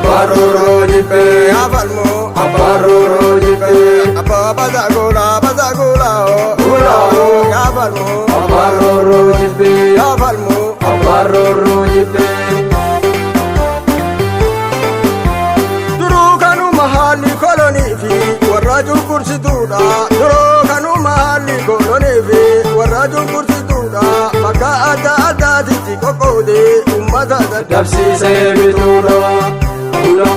Abaroro jipe Afalmu Abaroro jipe Abba bazagula Gula Afalmu Abaroro jipe Afalmu Abaroro jipe Duru kanu mahalli koloni fi warrajul kursi tuda Duru kanu mahalli koloni fi warrajul kursi tuda Maka ada titi kokode ummata Dabsise bituda Gula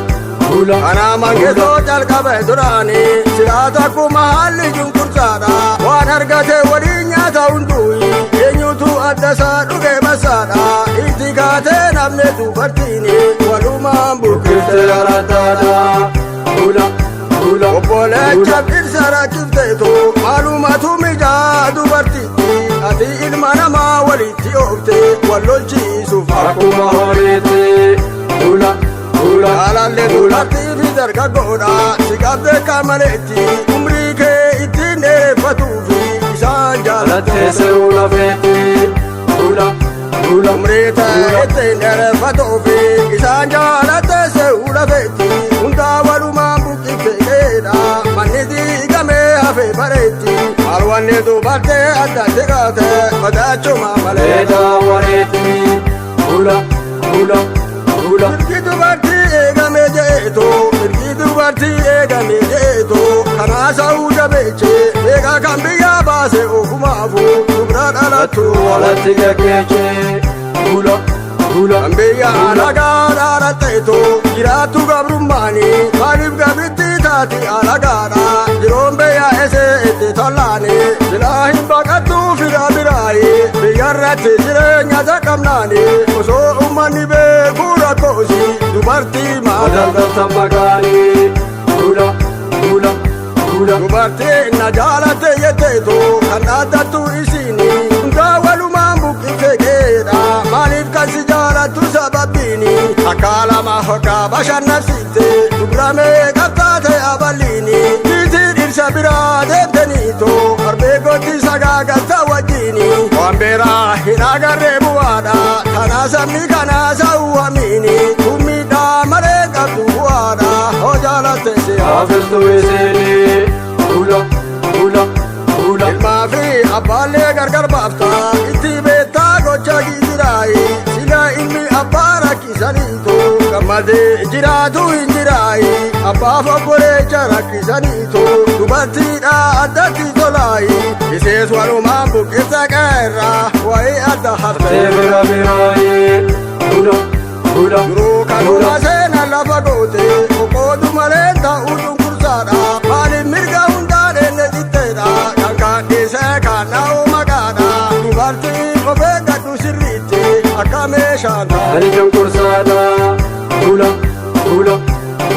Gula Ana mangeso jalqabe durani sirata ku mahalli junkursada waan argate waliin nyaata hundui eenyutu addasa dhuge masada itikate namne dubartini walumaan Kifte aratada Gula Gula obbolecha dhirsa rakkifteetu maalumatu mijaa dubartitti ati ilma namaa walitti oofte wallolchiisuuf Akkuma horiitti Gula Gula Alalle duratti fi dargaggoodha si qabdee qaamaleetti umrii kee ittiin dheereffatuufi isaan jaalatte Lattee ula feeti Gula Gula umrii ta'e ittiin dheereffatuufi isaan jaalatte se'uula feetti hundaa walumaan buqqifteedha manni diigamee hafe bareetti maal wanni dubartee addatti gaate badaachuma malee Leeda wareetti Gula Gula Gula Mirgi dubartii eegame jeeto mirgi dubartii eegame jeeto kanaa sa'uu jabeeche beekaa kan biyyaa baase ofumaafu dubra dhalattu Walatti gaggeeche Gula Gula kan biyya alagaa dhalatteeto jiraattu gabrummaani maaliif gabritti taati alagaadha yeroon biyya esee itti tollaani silaa hin baqattu fira biraayi biyyarratti jireenya taqabnaani osoo ummanni beekuu rakkoosi dubartii maadal Adalgalta makaanii Gula Gula Gula dubartii na jaalatte jetteetu kan dhaaddattu isiini hundaa walumaan buqqifte keedha maaliif kan si jaalattu sababbiini akka lama hokkaa bashannansiifte dubramee qabtaate aballiini tiitii dhirsa biraa deemteniito arbeegotti sagaagalta wajjiini waan beeraa hin agarree bu'aadha kanaa sabni kanaa sa'uu hamiini kummiidhaa malee qabdu bu'aadha hoo jaalatte si Afirtu isiini Gula Gula Gula ilmaa fi abbaallee gargar baafta itti beektaa gocha gidiraayi sila ilmi abbaa rakkisaniitu gammadee jiraatu hin jiraayi abbaaf obboleecha rakkisaniitu dubartiidha addatti tolaayi isees walumaan buqqifta qeerraa wayii adda harte Bira biraayi Gula Gula duruu kanuma seenan lafa goote oqqoodu malee ta'uu cunqursaadha maaliif mirga hundaan enne jitteedha kan kaadhiisee kaanna'uu maqaadha dubartiin of eeggadhu sirriitti akka meeshaan ta'a Ani cunqursaadha Gula Gula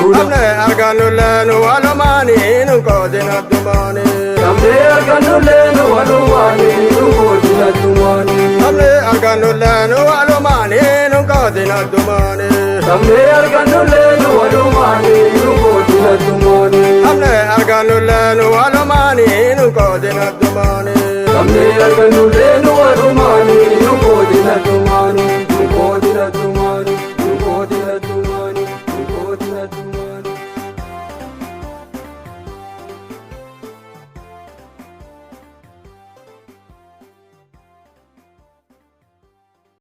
Gula namne argannullee nu walumaanii nu qoodin addumaanii Namni argannullee nu walumaanii nu qoodin addumaanii namne argannullee nu walumaanii nu qoodin addumaanii Namni argannullee nu walumaanii nu qoodin addumaanii namne argannullee nu walumaanii nu qoodin addumaanii Namni argannullee nu walumaanii nu qoodin addumaanii nu qoodin addumaanii